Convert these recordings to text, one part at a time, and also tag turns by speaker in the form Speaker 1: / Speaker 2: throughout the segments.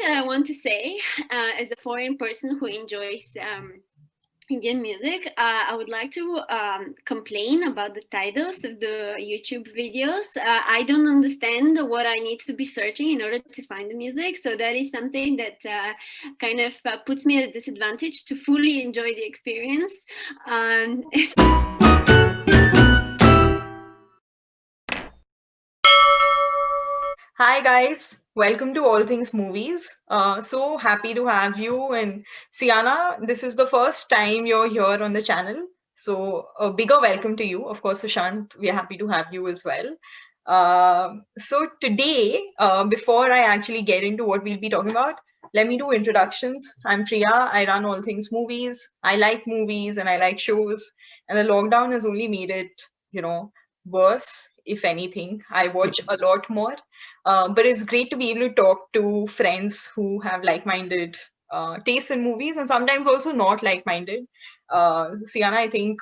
Speaker 1: that I want to say as a foreign person who enjoys Indian music, I would like to complain about the titles of the YouTube videos. I don't understand what I need to be searching in order to find the music. So that is something that kind of puts me at a disadvantage to fully enjoy the experience.
Speaker 2: Hi guys, welcome to All Things Movies. So happy to have you. And Siyana, this is the first time you're here on the channel. So a bigger welcome to you. Of course, Sushant, we're happy to have you as well. So today, before I actually get into what we'll be talking about, let me do introductions. I'm Priya. I run All Things Movies. I like movies and I like shows. And the lockdown has only made it, worse, if anything. I watch a lot more. But it's great to be able to talk to friends who have like-minded tastes in movies and sometimes also not like-minded. Siyana, I think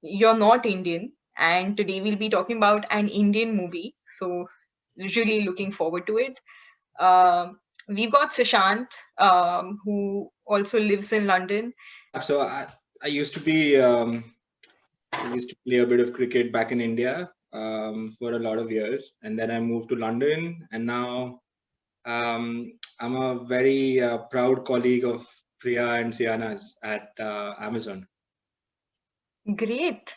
Speaker 2: you're not Indian, and today we'll be talking about an Indian movie. So really looking forward to it. We've got Sushant, who also lives in London.
Speaker 3: So I used to be I used to play a bit of cricket back in India for a lot of years, and then I moved to London, and now I'm a very proud colleague of Priya and Siyana's at Amazon.
Speaker 2: Great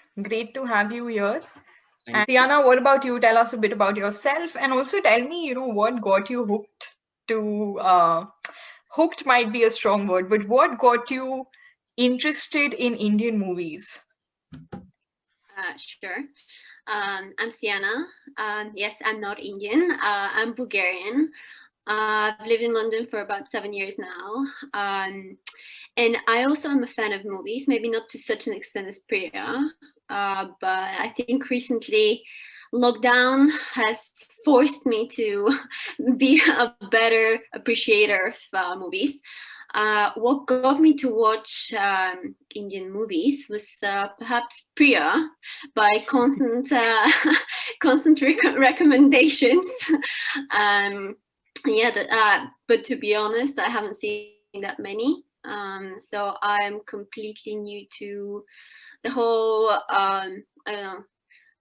Speaker 2: to have you here.
Speaker 3: Thank
Speaker 2: And Siyana, what about you? Tell us a bit about yourself, and also tell me, what got you hooked to hooked might be a strong word, but what got you interested in Indian movies?
Speaker 1: Sure. I'm Siyana. Yes, I'm not Indian. I'm Bulgarian. I've lived in London for about 7 years now. And I also am a fan of movies, maybe not to such an extent as Priya, but I think recently lockdown has forced me to be a better appreciator of movies. What got me to watch Indian movies was perhaps Priya by constant recommendations. But to be honest, I haven't seen that many. So I'm completely new to the whole I don't know,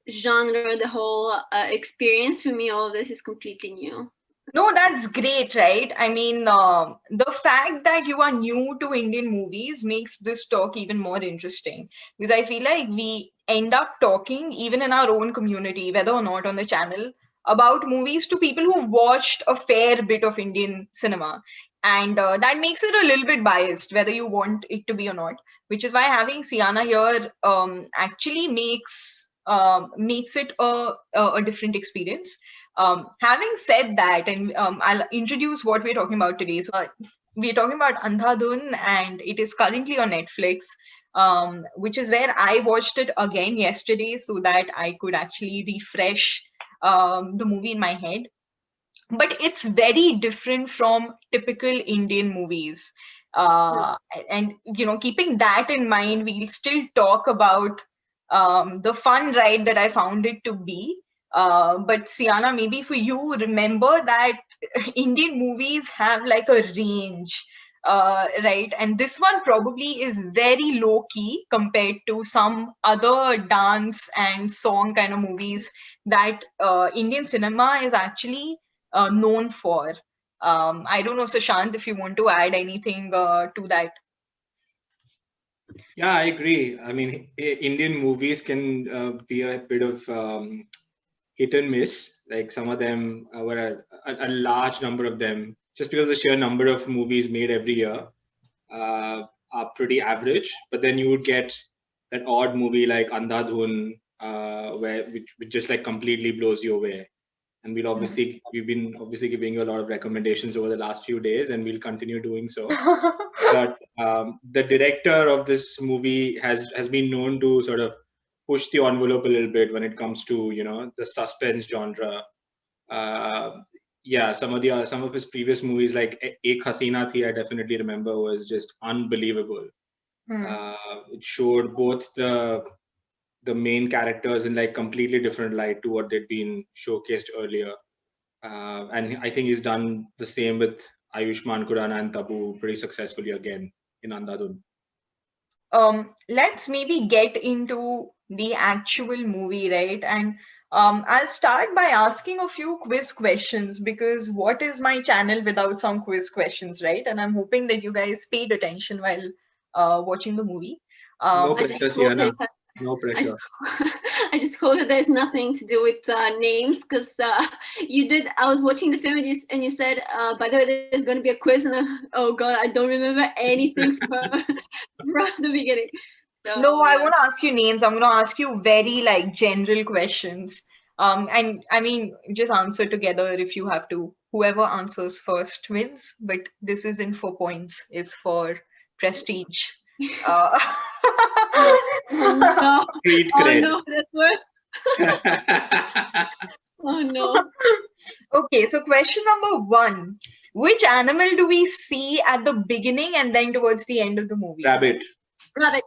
Speaker 1: genre, the whole experience. For me, all of this is completely new.
Speaker 2: No, that's great, right? I mean, the fact that you are new to Indian movies makes this talk even more interesting because I feel like we end up talking, even in our own community, whether or not on the channel, about movies to people who've watched a fair bit of Indian cinema. And that makes it a little bit biased, whether you want it to be or not, which is why having Siyana here actually makes it a different experience. Having said that, and I'll introduce what we're talking about today. So we're talking about Andhadhun, and it is currently on Netflix, which is where I watched it again yesterday so that I could actually refresh the movie in my head. But it's very different from typical Indian movies. And keeping that in mind, we'll still talk about the fun ride that I found it to be. But Siyana, maybe for you, remember that Indian movies have like a range, right? And this one probably is very low key compared to some other dance and song kind of movies that Indian cinema is actually known for. I don't know, Sushant, if you want to add anything to that.
Speaker 3: Yeah, I agree. I mean, Indian movies can be a bit of hit and miss. Like some of them were a large number of them, just because the sheer number of movies made every year are pretty average. But then you would get that odd movie like Andhadhun, which just like completely blows you away. And we've been obviously giving you a lot of recommendations over the last few days, and we'll continue doing so. But the director of this movie has been known to sort of push the envelope a little bit when it comes to the suspense genre. Yeah, some of his previous movies like Ek Hasina Thi, I definitely remember, was just unbelievable. It showed both the main characters in like completely different light to what they'd been showcased earlier. And I think he's done the same with Ayushmann Khurrana and Tabu pretty successfully again in Andhadhun.
Speaker 2: Let's maybe get into the actual movie, right? And I'll start by asking a few quiz questions, because what is my channel without some quiz questions, right? And I'm hoping that you guys paid attention while watching the movie.
Speaker 3: No
Speaker 1: I just
Speaker 3: pressure,
Speaker 1: hope that
Speaker 3: Siyana.
Speaker 1: it has-
Speaker 3: No
Speaker 1: I
Speaker 3: pressure.
Speaker 1: just, I just hope that there's nothing to do with names, because you did. I was watching the film and you said, by the way, there's going to be a quiz, and oh god, I don't remember anything from the beginning. So,
Speaker 2: No, I
Speaker 1: yeah.
Speaker 2: won't ask you names. I'm gonna ask you very like general questions. And I mean, just answer together if you have to. Whoever answers first wins. But this isn't for points. It's for prestige. Uh,
Speaker 1: Oh no!
Speaker 3: Street
Speaker 1: Oh
Speaker 3: cred.
Speaker 1: no! That's worse. Oh no!
Speaker 2: Okay, so question number 1. Which animal do we see at the beginning and then towards the end of the movie?
Speaker 3: Rabbit.
Speaker 1: Rabbit.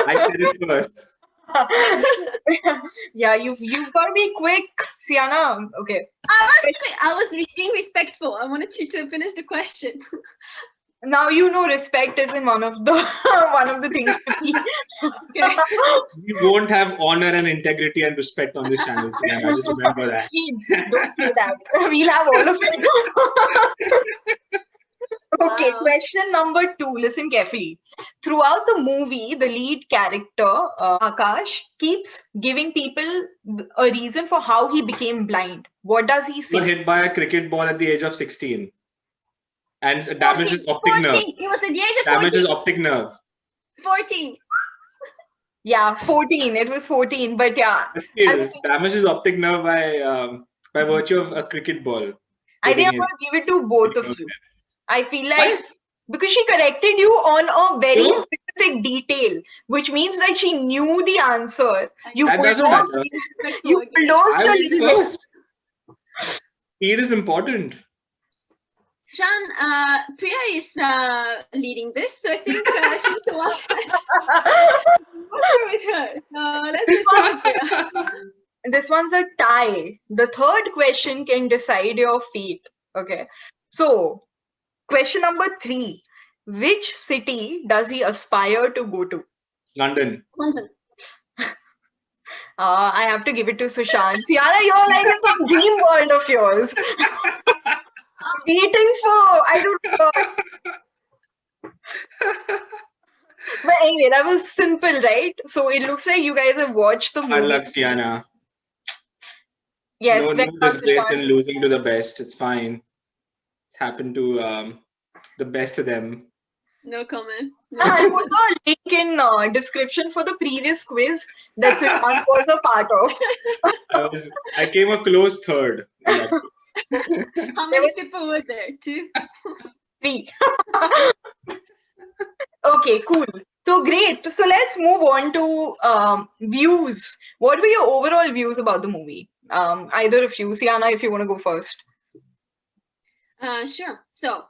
Speaker 3: I said it first.
Speaker 2: Yeah, you've got to be quick, Siyana. Okay.
Speaker 1: I was being respectful. I wanted you to finish the question.
Speaker 2: Now you know respect isn't one of the one of the things to be.
Speaker 1: Okay.
Speaker 3: We won't have honor and integrity and respect on this channel, Siyana. Just remember that.
Speaker 2: Don't say that. We'll have all of it. Okay,
Speaker 1: Wow.
Speaker 2: question number 2. Listen carefully. Throughout the movie, the lead character, Akash, keeps giving people a reason for how he became blind. What does he
Speaker 3: Got
Speaker 2: say?
Speaker 3: hit by a cricket ball at the age of 16 and damages
Speaker 1: 14,
Speaker 3: optic nerve.
Speaker 1: 14. It was at the age of
Speaker 3: Damages
Speaker 1: 14.
Speaker 3: optic nerve.
Speaker 1: 14.
Speaker 2: Yeah, 14. It was 14, but yeah.
Speaker 3: But still,
Speaker 2: I think-
Speaker 3: damages optic nerve by virtue of a cricket ball.
Speaker 2: I think I'm
Speaker 3: hitting
Speaker 2: going to give it to both of
Speaker 3: his-
Speaker 2: you. I feel
Speaker 3: Why?
Speaker 2: like because she corrected you on a very
Speaker 3: No.
Speaker 2: specific detail, which means that she knew the answer. You
Speaker 3: That doesn't
Speaker 2: bulldozed,
Speaker 3: matter.
Speaker 2: you bulldozed
Speaker 3: I
Speaker 2: a
Speaker 3: was
Speaker 2: little bit.
Speaker 3: first. Speed is important.
Speaker 1: Shan, Priya is leading this, so I think she's the one. What's wrong with her? Let's
Speaker 2: This
Speaker 1: listen
Speaker 2: one's-
Speaker 1: to Priya.
Speaker 2: This one's a tie. The third question can decide your fate. Okay. So, question number 3. Which city does he aspire to go to?
Speaker 3: London.
Speaker 1: London.
Speaker 2: I have to give it to Sushant. Siyana, you're like in some dream world of yours. Waiting for, I don't know. But anyway, that was simple, right? So it looks like you guys have watched the
Speaker 3: Hard
Speaker 2: movie.
Speaker 3: luck, Siyana.
Speaker 2: Yes,
Speaker 3: No
Speaker 2: well done,
Speaker 3: disgrace in
Speaker 2: Sushant.
Speaker 3: losing to the best. It's fine. It's happened to the best of them.
Speaker 1: No comment. No
Speaker 2: I'll
Speaker 1: comment.
Speaker 2: put the link in description for the previous quiz that Sushant was a part of.
Speaker 3: I came a close third. in that.
Speaker 1: How many people were there? 2?
Speaker 2: 3. Okay, cool. So great. So let's move on to views. What were your overall views about the movie? Either of you, Siyana, if you want to go first.
Speaker 1: Sure. So,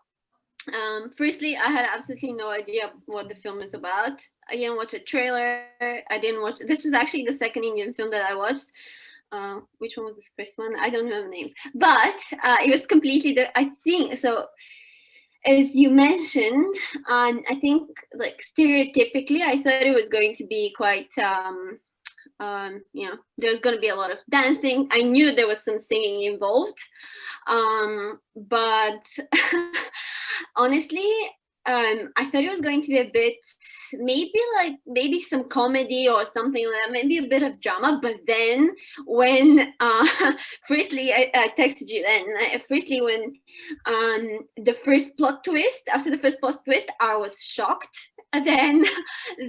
Speaker 1: firstly, I had absolutely no idea what the film is about. I didn't watch a trailer. I didn't watch. This was actually the second Indian film that I watched. Which one was the first one? I don't remember names. But it was completely I think so. As you mentioned, I think like stereotypically, I thought it was going to be quite. There was going to be a lot of dancing. I knew there was some singing involved, but honestly, I thought it was going to be a bit, maybe some comedy or something like that, maybe a bit of drama. But then when, firstly, I texted you then. Firstly, when after the first plot twist, I was shocked. And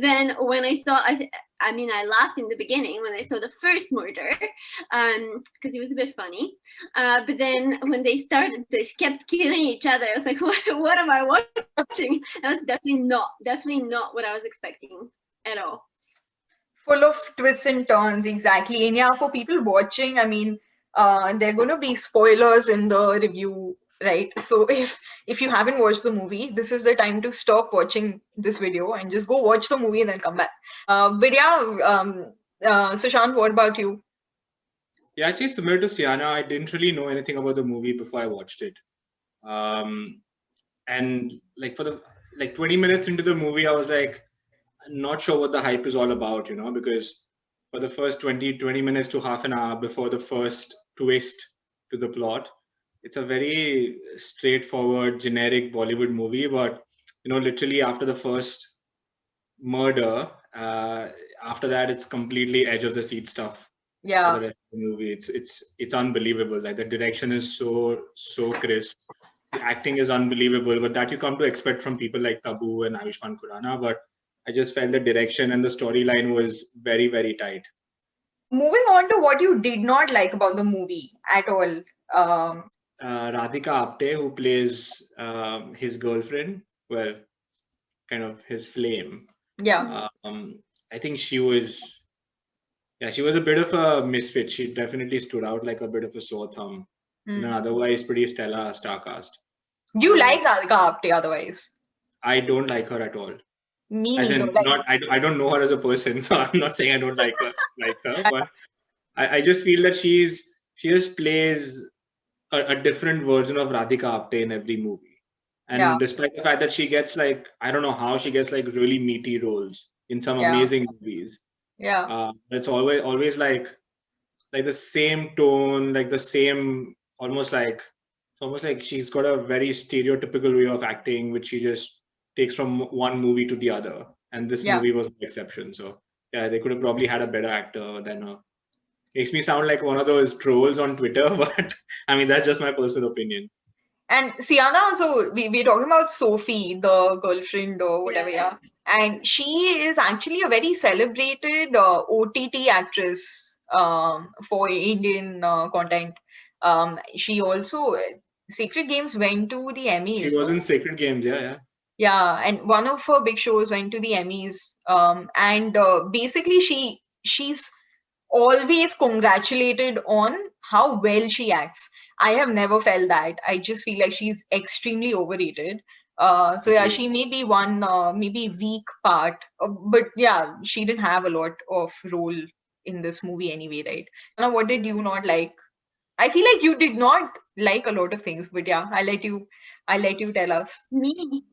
Speaker 1: then when I saw, I laughed in the beginning when I saw the first murder, because it was a bit funny. But then when they kept killing each other. I was like, what am I watching? That was definitely not what I was expecting at all.
Speaker 2: Full of twists and turns, exactly. And yeah, for people watching, I mean, there are going to be spoilers in the review, right? So if you haven't watched the movie, this is the time to stop watching this video and just go watch the movie and then come back. But yeah, Sushant, what about you?
Speaker 3: Yeah, actually, similar to Siyana, I didn't really know anything about the movie before I watched it. And like for the 20 minutes into the movie, I was like, not sure what the hype is all about, because for the first 20 minutes to half an hour before the first twist to the plot, it's a very straightforward, generic Bollywood movie. But literally after the first murder, after that, it's completely edge of the seat stuff. For the
Speaker 2: Yeah.
Speaker 3: rest of the movie, it's unbelievable. Like the direction is so crisp, the acting is unbelievable, but that you come to expect from people like Tabu and Ayushmann Khurrana. But I just felt the direction and the storyline was very, very tight.
Speaker 2: Moving on to what you did not like about the movie at all.
Speaker 3: Radhika Apte, who plays his girlfriend, well, kind of his flame.
Speaker 2: Yeah.
Speaker 3: I think she was a bit of a misfit. She definitely stood out like a bit of a sore thumb in an otherwise pretty stellar star cast.
Speaker 2: You like Radhika Apte otherwise?
Speaker 3: I don't like her at all.
Speaker 2: Me
Speaker 3: As
Speaker 2: neither.
Speaker 3: in, I don't know her as a person, so I'm not saying I don't like her, but I just feel that she just plays a different version of Radhika Apte in every movie. And despite the fact that she gets I don't know how she gets really meaty roles in some amazing movies.
Speaker 2: Yeah.
Speaker 3: It's always like the same tone, like the same, it's almost like she's got a very stereotypical way of acting, which she just takes from one movie to the other. And this movie was an exception. So yeah, they could have probably had a better actor than her. Makes me sound like one of those trolls on Twitter, but I mean, that's just my personal opinion.
Speaker 2: And Siyana, so we're talking about Sophie, the girlfriend or whatever, yeah. And she is actually a very celebrated OTT actress for Indian content. She also, Sacred Games went to the Emmys.
Speaker 3: She was in Sacred Games, yeah.
Speaker 2: Yeah, and one of her big shows went to the Emmys. And basically she's always congratulated on how well she acts. I have never felt that. I just feel like she's extremely overrated. So yeah, she may be one maybe weak part, but yeah, she didn't have a lot of role in this movie anyway, right? Now, what did you not like? I feel like you did not like a lot of things, but yeah, I'll let you tell us.
Speaker 1: Me?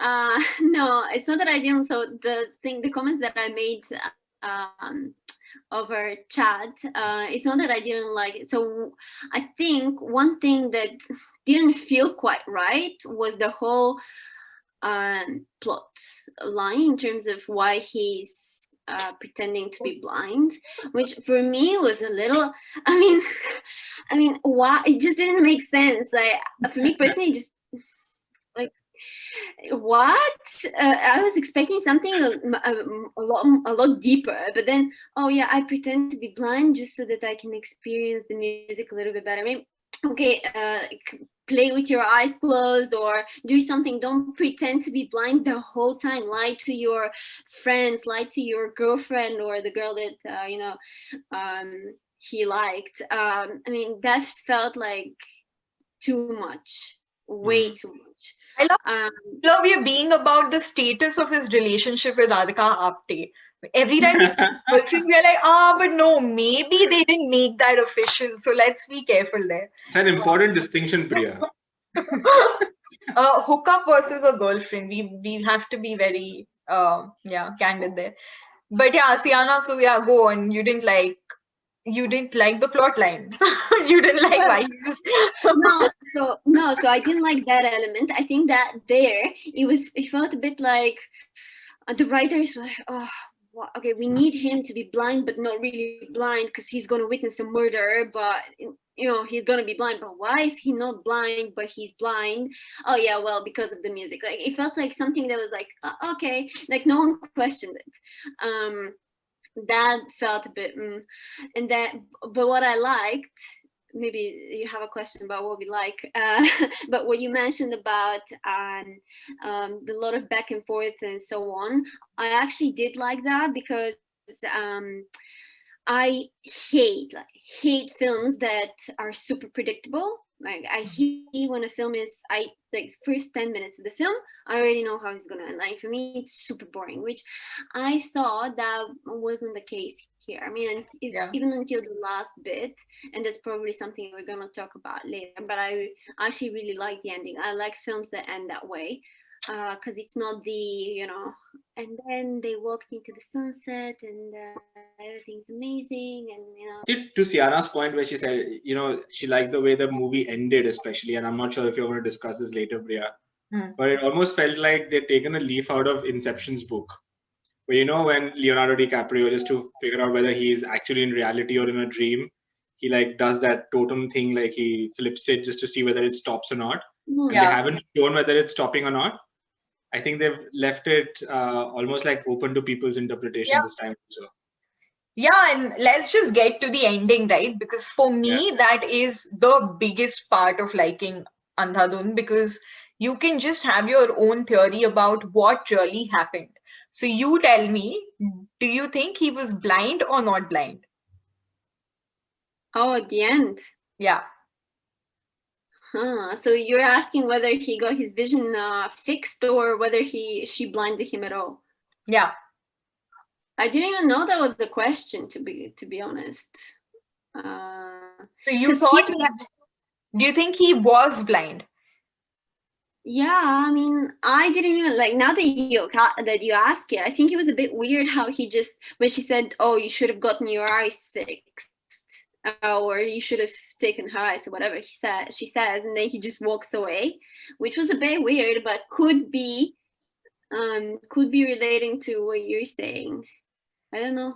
Speaker 1: No, it's not that I didn't. So the comments that I made over chat, it's not that I didn't like it. So I think one thing that didn't feel quite right was the whole plot line in terms of why he's pretending to be blind, which for me was a little. I mean, why? It just didn't make sense. Like for me personally, just like what? I was expecting something a lot deeper, but then I pretend to be blind just so that I can experience the music a little bit better. I mean, okay, play with your eyes closed or do something. Don't pretend to be blind the whole time. Lie to your friends, lie to your girlfriend or the girl that he liked. I mean, that felt like too much, way too much.
Speaker 2: I love you being about the status of his relationship with Radhika Apte. Every time girlfriend, we're like, but no, maybe they didn't make that official. So let's be careful there.
Speaker 3: It's an important distinction, Priya.
Speaker 2: Hookup versus a girlfriend. We have to be very candid there. But yeah, Siyana, so yeah, go on. You didn't like the plot line. You didn't like why
Speaker 1: so I didn't like that element. I think that it felt a bit like the writers were like, okay, we need him to be blind but not really blind because he's going to witness a murder, but he's going to be blind. But why is he not blind but he's blind? Oh yeah, well, because of the music. Like it felt like something that was like okay, like no one questioned it. That felt a bit but what I liked, maybe you have a question about what we like, but what you mentioned about the lot of back and forth and so on, I actually did like that because I hate films that are super predictable. Like I hate when a film is like first 10 minutes of the film, I already know how it's gonna end. Like for me, it's super boring, which I thought that wasn't the case care. I mean, even until the last bit, and that's probably something we're gonna talk about later. But I actually really like the ending. I like films that end that way, because it's not the and then they walked into the sunset and everything's amazing, and
Speaker 3: To Siyana's point where she said, she liked the way the movie ended, especially, and I'm not sure if you're going to discuss this later, Priya, but it almost felt like they'd taken a leaf out of Inception's book. But when Leonardo DiCaprio, just to figure out whether he's actually in reality or in a dream, he does that totem thing, he flips it just to see whether it stops or not. And they haven't shown whether it's stopping or not. I think they've left it almost open to people's interpretation this time. So.
Speaker 2: Yeah, and let's just get to the ending, right? Because for me, that is the biggest part of liking Andhadhun, because you can just have your own theory about what really happened. So you tell me, do you think he was blind or not blind?
Speaker 1: Oh, at the end?
Speaker 2: Yeah.
Speaker 1: So you're asking whether he got his vision fixed or whether she blinded him at all?
Speaker 2: Yeah.
Speaker 1: I didn't even know that was the question, to be honest.
Speaker 2: So you thought do you think he was blind?
Speaker 1: Yeah, I mean, I didn't even now that you ask it, I think it was a bit weird how he just, when she said, "Oh, you should have gotten your eyes fixed," or "You should have taken her eyes," or whatever she says, and then he just walks away, which was a bit weird, but could be relating to what you're saying. I don't know.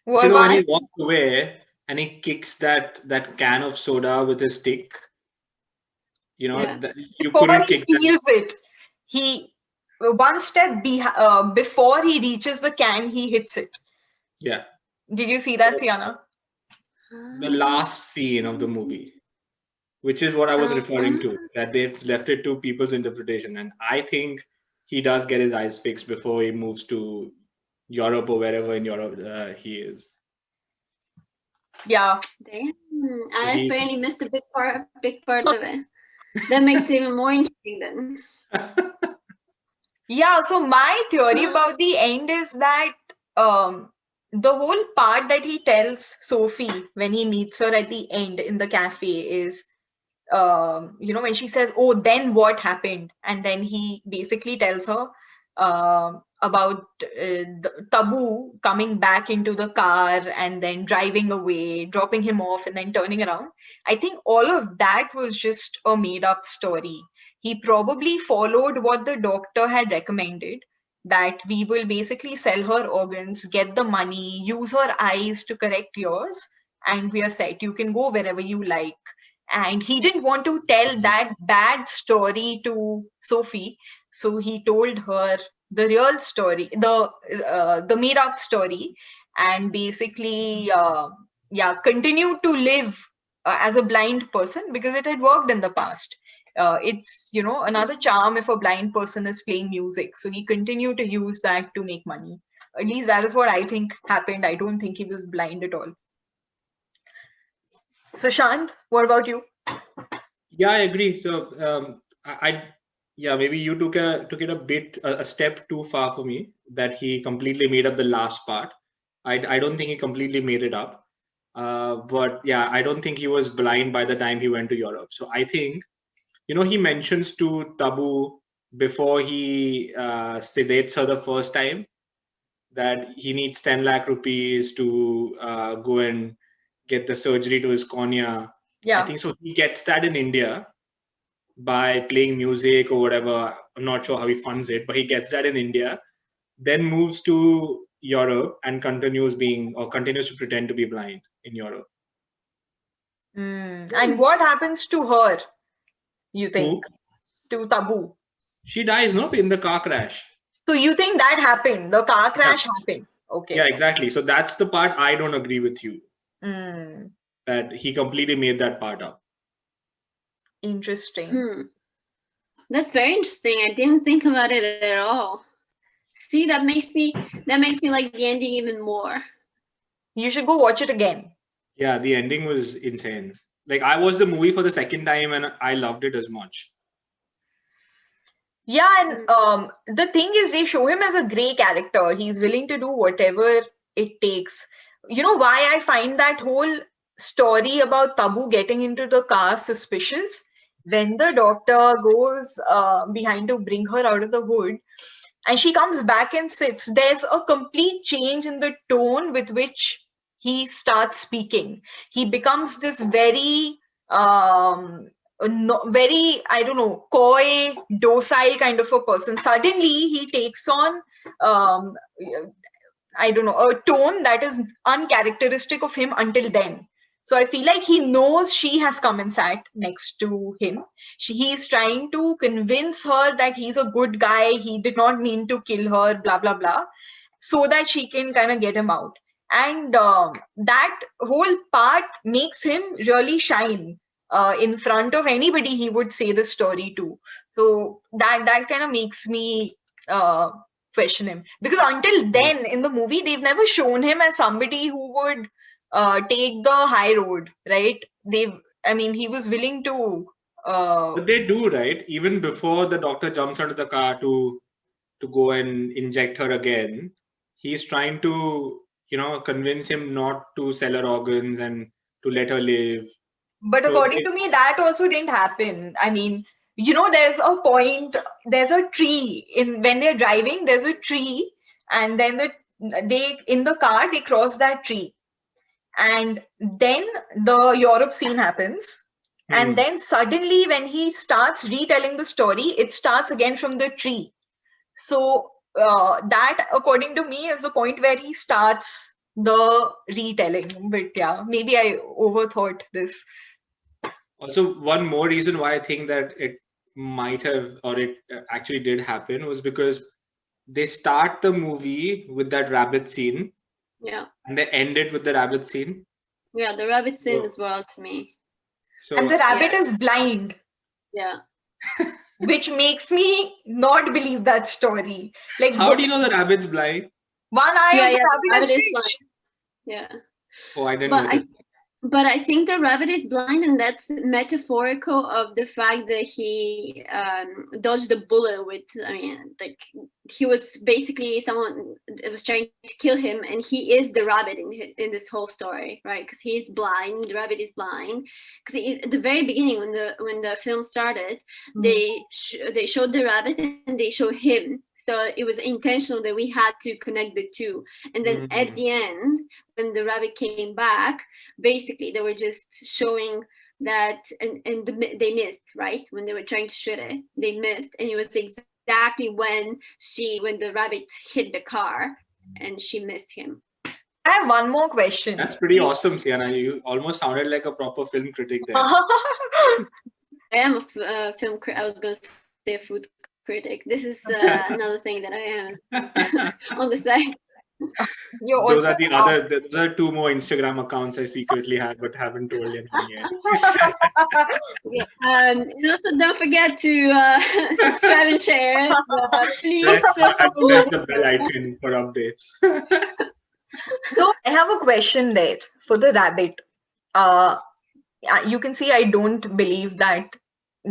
Speaker 3: But when he walks away and he kicks that can of soda with his stick, you couldn't kick
Speaker 2: he feels it. He one step before he reaches the can, he hits it.
Speaker 3: Yeah.
Speaker 2: Did you see that, Siyana?
Speaker 3: The last scene of the movie, which is what I was referring to, that they've left it to people's interpretation. And I think he does get his eyes fixed before he moves to Europe or wherever in Europe he is.
Speaker 2: Yeah.
Speaker 1: Damn. I apparently missed a big part of it. That makes it even more interesting then.
Speaker 2: Yeah, so my theory about the end is that the whole part that he tells Sophie when he meets her at the end in the cafe is, when she says, "Oh, then what happened?" And then he basically tells her about the Tabu coming back into the car and then driving away, dropping him off, and then turning around. I think all of that was just a made up story. He probably followed what the doctor had recommended, that we will basically sell her organs, get the money, use her eyes to correct yours, and we are set. You can go wherever you like. And he didn't want to tell that bad story to Sophie, so he told her the real story, the made up story, and basically continue to live as a blind person because it had worked in the past. It's another charm if a blind person is playing music, so he continued to use that to make money. At least that is what I think happened. I don't think he was blind at all. Sushant, what about you?
Speaker 3: Yeah, I agree. So maybe you took it a step too far for me, that he completely made up the last part. I don't think he completely made it up. But yeah, I don't think he was blind by the time he went to Europe. So I think, he mentions to Tabu before he sedates her the first time that he needs 10 lakh rupees to go and get the surgery to his cornea.
Speaker 2: Yeah.
Speaker 3: I think so. He gets that in India by playing music or whatever. I'm not sure how he funds it, but he gets that in India, then moves to Europe and continues to pretend to be blind in Europe.
Speaker 2: And what happens to her, you think? To Tabu?
Speaker 3: She dies, no, in the car crash.
Speaker 2: So you think that happened? The car crash happened? Okay.
Speaker 3: Yeah, exactly. So that's the part I don't agree with you. That he completely made that part up.
Speaker 2: Interesting.
Speaker 1: That's very interesting. I didn't think about it at all. See, that makes me like the ending even more.
Speaker 2: You should go watch it again.
Speaker 3: Yeah, the ending was insane. I watched the movie for the second time and I loved it as much.
Speaker 2: Yeah, and the thing is, they show him as a grey character. He's willing to do whatever it takes. you know why I find that whole story about Tabu getting into the car suspicious? When the doctor goes behind to bring her out of the wood, and she comes back and sits, there's a complete change in the tone with which he starts speaking. He becomes this very very, I don't know, coy, docile kind of a person. Suddenly he takes on um, I don't know, a tone that is uncharacteristic of him until then. So I feel like he knows she has come and sat next to him. He's trying to convince her that he's a good guy, he did not mean to kill her, blah, blah, blah, so that she can kind of get him out. And that whole part makes him really shine in front of anybody he would say the story to. So that kind of makes me question him, because until then in the movie they've never shown him as somebody who would take the high road, right? I mean, he was willing to
Speaker 3: But they do, right? Even before the doctor jumps out of the car to go and inject her again, he's trying to, convince him not to sell her organs and to let her live.
Speaker 2: but according to me that also didn't happen. I mean, you know, there's a point, there's a tree in when they're driving, there's a tree, and then they in the car they cross that tree, and then the Europe scene happens. And then suddenly when he starts retelling the story, it starts again from the tree. So that, according to me, is the point where he starts the retelling. But yeah, maybe I overthought this.
Speaker 3: Also, one more reason why I think that it might have, or it actually did happen, was because they start the movie with that rabbit scene.
Speaker 1: Yeah.
Speaker 3: And they end it with the rabbit scene.
Speaker 1: Yeah, the rabbit scene as well to me.
Speaker 2: So, and the rabbit is blind.
Speaker 1: Yeah.
Speaker 2: Which makes me not believe that story. Like,
Speaker 3: how do you know the rabbit's blind?
Speaker 2: One eye of the rabbit is blind.
Speaker 1: Yeah.
Speaker 3: Oh, I didn't know.
Speaker 1: But I think the rabbit is blind, and that's metaphorical of the fact that he dodged the bullet with, I mean, like, he was basically someone that was trying to kill him, and he is the rabbit in this whole story, right? Because he is blind, the rabbit is blind. Because at the very beginning, when the film started, they showed the rabbit and they showed him. So it was intentional that we had to connect the two. And then at the end, when the rabbit came back, basically they were just showing that, and they missed, right? When they were trying to shoot it, they missed. And it was exactly when the rabbit hit the car and she missed him.
Speaker 2: I have one more question.
Speaker 3: That's pretty awesome, Siyana. You almost sounded like a proper film critic there.
Speaker 1: I am a film critic. I was going to say a food critic. This is another thing that I am on the side.
Speaker 3: Those are two more Instagram accounts I secretly have but haven't told anyone yet.
Speaker 1: Yeah, and also don't forget to subscribe and share. Please
Speaker 3: press the bell icon for updates.
Speaker 2: So I have a question there for the rabbit. You can see I don't believe that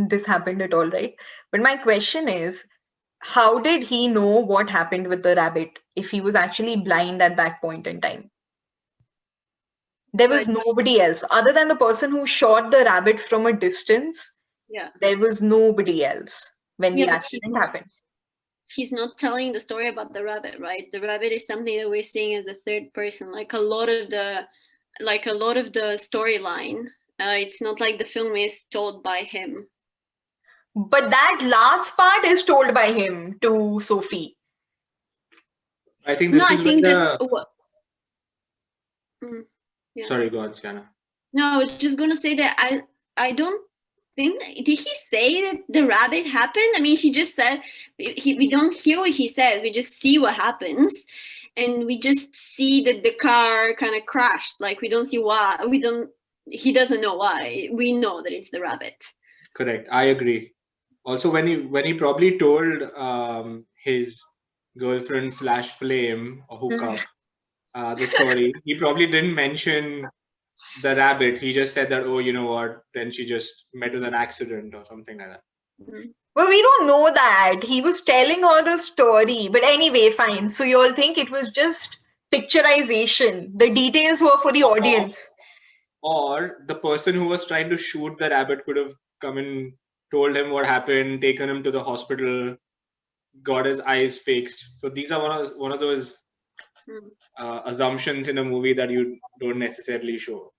Speaker 2: this happened at all, right? But my question is, how did he know what happened with the rabbit if he was actually blind at that point in time? There was nobody else other than the person who shot the rabbit from a distance.
Speaker 1: Yeah.
Speaker 2: There was nobody else when the accident happened.
Speaker 1: He's not telling the story about the rabbit, right? The rabbit is something that we're seeing as a third person, like a lot of the storyline. It's not like the film is told by him.
Speaker 2: But that last part is told by him to Sophie.
Speaker 3: I think this is
Speaker 1: yeah.
Speaker 3: Sorry, go on, Siyana.
Speaker 1: No, I was just gonna say that I don't think, did he say that the rabbit happened? I mean, he just said we don't hear what he says. We just see what happens, and we just see that the car kind of crashed. Like, we don't see why. He doesn't know why. We know that it's the rabbit.
Speaker 3: Correct. I agree. Also, when he probably told his girlfriend / flame or hookup the story, he probably didn't mention the rabbit. He just said that, oh, you know what? Then she just met with an accident or something like that.
Speaker 2: Well, we don't know that. He was telling her the story. But anyway, fine. So you all think it was just picturization. The details were for the audience.
Speaker 3: Or the person who was trying to shoot the rabbit could have come and told him what happened, taken him to the hospital, got his eyes fixed. So these are one of those assumptions in a movie that you don't necessarily show.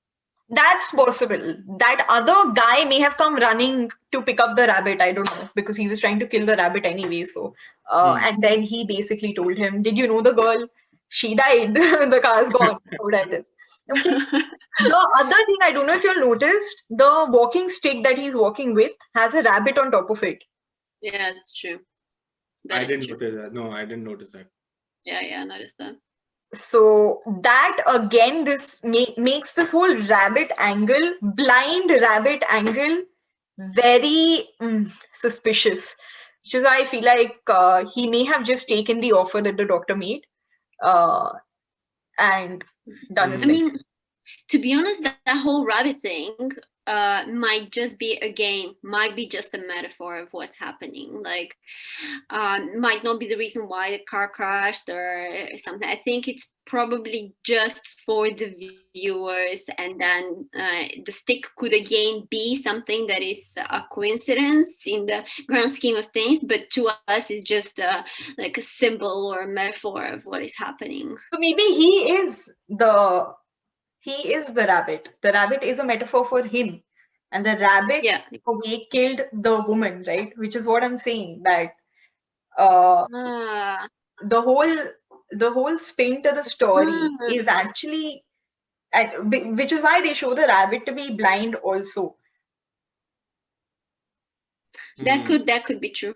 Speaker 2: That's possible. That other guy may have come running to pick up the rabbit. I don't know, because he was trying to kill the rabbit anyway. So, and then he basically told him, "Did you know the girl? She died. The car's gone." Oh, that is okay. The other thing, I don't know if you've noticed, the walking stick that he's walking with has a rabbit on top of it.
Speaker 1: Yeah, it's true.
Speaker 3: I didn't notice that. No, I didn't notice that.
Speaker 1: Yeah, I noticed that.
Speaker 2: So that again, this makes this whole rabbit angle, blind rabbit angle, very suspicious. Which is why I feel like he may have just taken the offer that the doctor made and done his
Speaker 1: I
Speaker 2: thing.
Speaker 1: mean, to be honest, that whole rabbit thing might just be just a metaphor of what's happening. Like, might not be the reason why the car crashed or something. I think it's probably just for the viewers, and then the stick could again be something that is a coincidence in the grand scheme of things, but to us it's just like a symbol or a metaphor of what is happening.
Speaker 2: So maybe he is the rabbit. The rabbit is a metaphor for him. And the rabbit away killed the woman, right? Which is what I'm saying, that the whole spin to the story is actually, which is why they show the rabbit to be blind also.
Speaker 1: That could be true.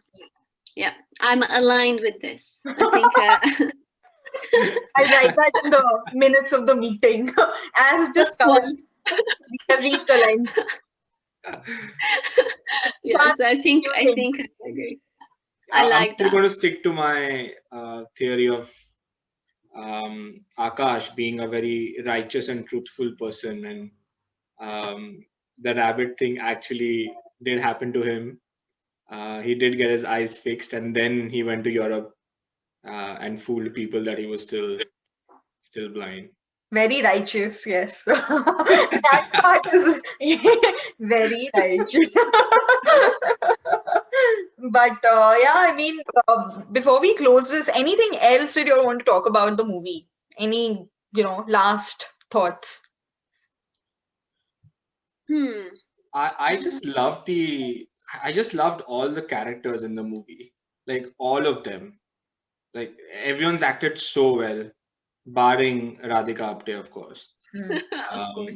Speaker 1: Yeah, I'm aligned with this. I think
Speaker 2: I write that in the minutes of the meeting. As discussed, we have reached alignment.
Speaker 1: Yes, I think I agree. I'm
Speaker 3: still going to stick to my theory of Akash being a very righteous and truthful person, and the rabbit thing actually did happen to him. He did get his eyes fixed, and then he went to Europe and fooled people that he was still blind.
Speaker 2: Very righteous, yes. That part is very righteous. But yeah, I mean, before we close this, anything else that you want to talk about the movie? Any, last thoughts?
Speaker 3: I just loved all the characters in the movie, like all of them. Like everyone's acted so well, barring Radhika Apte, of course.
Speaker 1: Of course.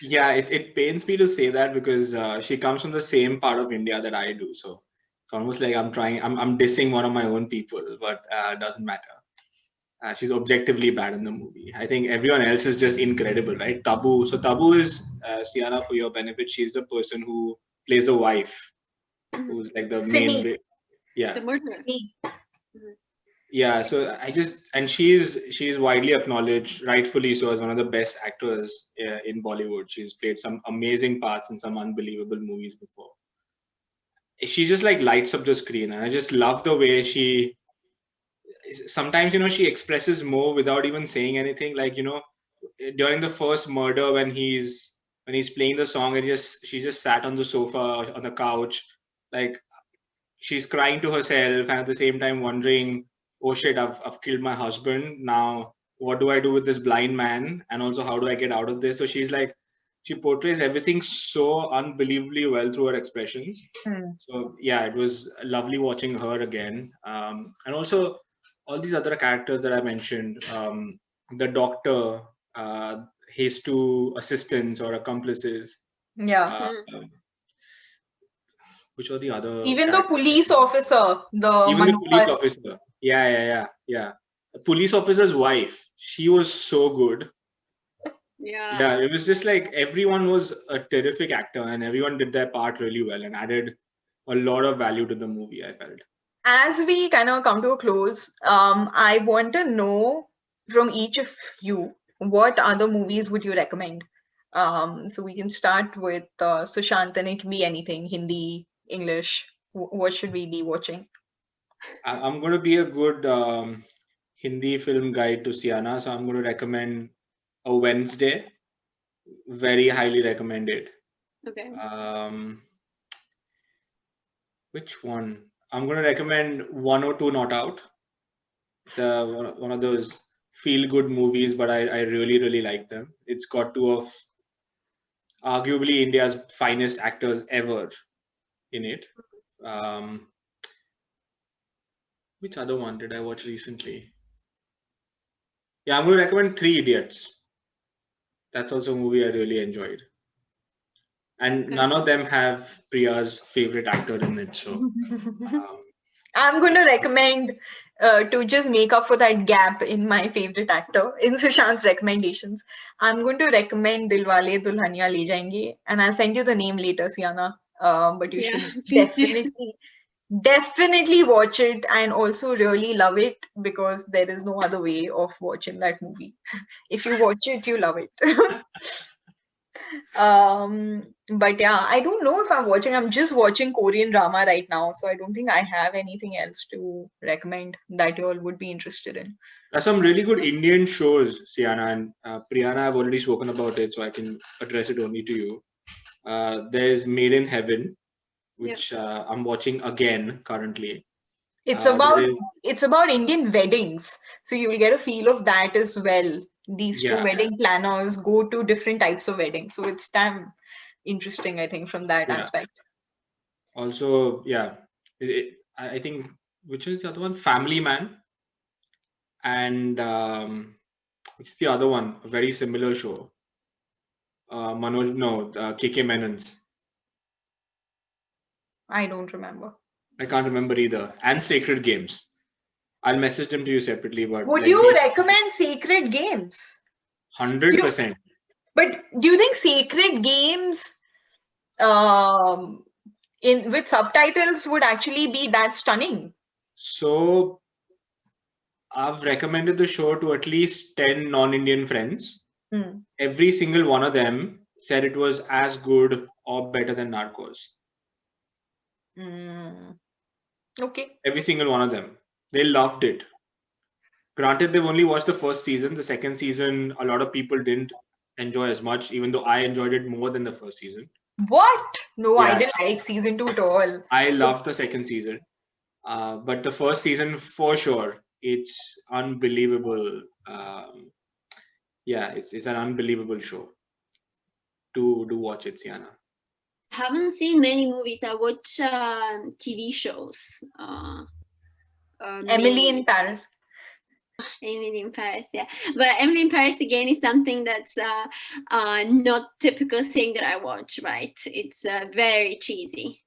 Speaker 3: Yeah, it pains me to say that because she comes from the same part of India that I do. So it's almost like I'm dissing one of my own people, but it doesn't matter. She's objectively bad in the movie. I think everyone else is just incredible, right? Tabu. So Tabu is Siyana, for your benefit. She's the person who plays the wife, who's like the main. Yeah.
Speaker 1: The murderer.
Speaker 3: Yeah, so she's widely acknowledged, rightfully so, as one of the best actors in Bollywood. She's played some amazing parts in some unbelievable movies before. She just like lights up the screen, and I just love the way she. Sometimes she expresses more without even saying anything. Like during the first murder, when he's playing the song, she just sat on the sofa on the couch, like she's crying to herself, and at the same time wondering, oh shit, I've killed my husband. Now what do I do with this blind man? And also, how do I get out of this? So she portrays everything so unbelievably well through her expressions. So yeah, it was lovely watching her again. And also all these other characters that I mentioned, the doctor, his two assistants or accomplices.
Speaker 2: Yeah.
Speaker 3: Which are the other?
Speaker 2: Even the police officer,
Speaker 3: the police officer. Yeah. The police officer's wife. She was so good. Yeah, it was just like everyone was a terrific actor, and everyone did their part really well and added a lot of value to the movie, I felt.
Speaker 2: As we kind of come to a close, I want to know from each of you, what other movies would you recommend? So we can start with Sushant, and it can be anything, Hindi, English. What should we be watching?
Speaker 3: I'm going to be a good Hindi film guide to Siyana, so I'm going to recommend A Wednesday. Very highly recommended.
Speaker 1: Okay.
Speaker 3: Which one? I'm going to recommend 102 Not Out. One of those feel-good movies, but I really, really like them. It's got two of arguably India's finest actors ever in it. Which other one did I watch recently? Yeah, I'm going to recommend Three Idiots. That's also a movie I really enjoyed. And
Speaker 1: Okay.
Speaker 3: none of them have Priya's favorite actor in it. So
Speaker 2: I'm going to recommend to just make up for that gap in my favorite actor, in Sushant's recommendations. I'm going to recommend Dilwale Dulhania Le Jayenge, and I'll send you the name later, Siyana. But you
Speaker 1: Yeah,
Speaker 2: should
Speaker 1: please do.
Speaker 2: definitely watch it, and also really love it, because there is no other way of watching that movie. If you watch it, you love it. But yeah, I don't know if I'm just watching Korean drama right now, so I don't think I have anything else to recommend that you all would be interested in.
Speaker 3: there's some really good Indian shows, Siyana, and Priyana. I've already spoken about it, so I can address it only to you. There's Made in Heaven, which I'm watching again currently.
Speaker 2: It's
Speaker 3: There
Speaker 2: about
Speaker 3: is,
Speaker 2: it's about Indian weddings, so you will get a feel of that as well. These two
Speaker 3: yeah,
Speaker 2: wedding planners go to different types of weddings, so it's damn interesting, I think, from that
Speaker 3: yeah.
Speaker 2: aspect.
Speaker 3: Also, yeah, I think, which is the other one? Family Man, and which is the other one? A very similar show. Manoj, no, KK Menon's.
Speaker 2: I don't remember.
Speaker 3: I can't remember either. And Sacred Games. I'll message them to you separately, but
Speaker 2: Would
Speaker 3: like
Speaker 2: you
Speaker 3: these
Speaker 2: recommend Sacred Games?
Speaker 3: 100%.
Speaker 2: But do you think Sacred Games in with subtitles would actually be that stunning?
Speaker 3: So I've recommended the show to at least 10 non-Indian friends. Every single one of them said it was as good or better than Narcos.
Speaker 2: Okay.
Speaker 3: Every single one of them. They loved it. Granted, they've only watched the first season. The second season, a lot of people didn't enjoy as much, even though I enjoyed it more than the first season.
Speaker 2: What? No, I
Speaker 3: Yeah.
Speaker 2: didn't like season 2 at all.
Speaker 3: I loved the second season. But the first season, for sure, it's unbelievable. Yeah, it's an unbelievable show. Do watch it, Siyana.
Speaker 1: I haven't seen many movies. I watch TV shows.
Speaker 2: Emily in Paris.
Speaker 1: Emily in Paris, yeah. But Emily in Paris again is something that's not typical thing that I watch, right? It's very cheesy.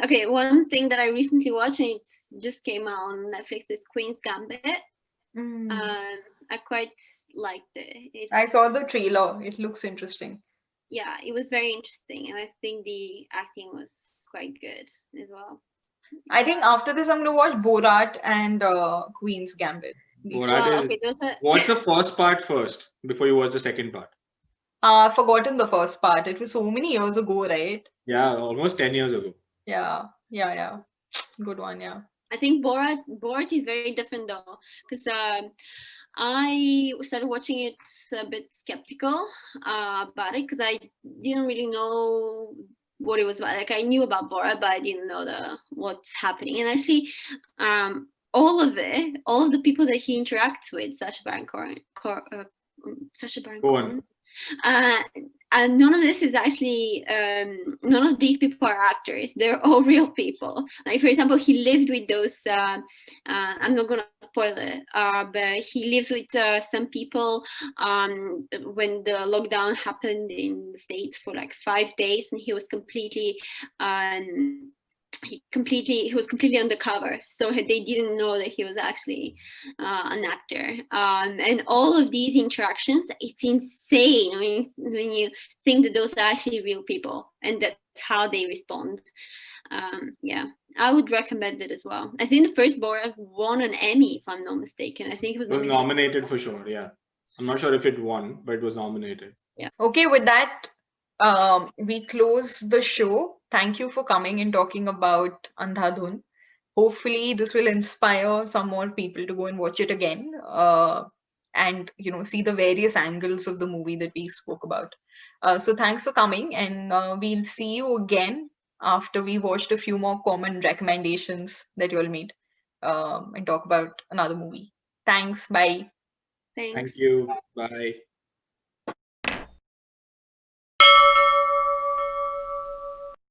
Speaker 1: Okay, one thing that I recently watched, and it just came out on Netflix, is Queen's Gambit. I quite liked it.
Speaker 2: I saw the trailer. It looks interesting.
Speaker 1: Yeah, it was very interesting, and I think the acting was quite good as well.
Speaker 2: I think after this, I'm going to watch Borat and Queen's Gambit.
Speaker 3: Watch the first part first before you watch the second part.
Speaker 2: I've forgotten the first part. It was so many years ago, right?
Speaker 3: Yeah, almost 10 years ago.
Speaker 2: Yeah. Good one, yeah.
Speaker 1: I think Borat is very different though, because I started watching it a bit skeptical about it, because I didn't really know what it was about. Like, I knew about Borat, but I didn't know what's happening. And actually, all of the people that he interacts with, Sacha Baron Cohen, and none of this is actually, none of these people are actors. They're all real people. Like, for example, he lived with those, I'm not going to spoil it, but he lives with some people when the lockdown happened in the States for like 5 days, and he was completely undercover, so they didn't know that he was actually an actor. And all of these interactions, it's insane. I mean, when you think that those are actually real people and that's how they respond. Yeah, I would recommend it as well. I think the first Borat won an Emmy, if I'm not mistaken. I think it was
Speaker 3: nominated for sure. Yeah, I'm not sure if it won, but it was nominated.
Speaker 1: Yeah.
Speaker 2: Okay, with that, we close the show. Thank you for coming and talking about Andhadhun. hopefully this will inspire some more people to go and watch it again, and see the various angles of the movie that we spoke about. So thanks for coming, and we'll see you again after we watched a few more common recommendations that you all made, and talk about another movie. Thanks. Bye.
Speaker 1: Thanks.
Speaker 3: Thank you. Bye.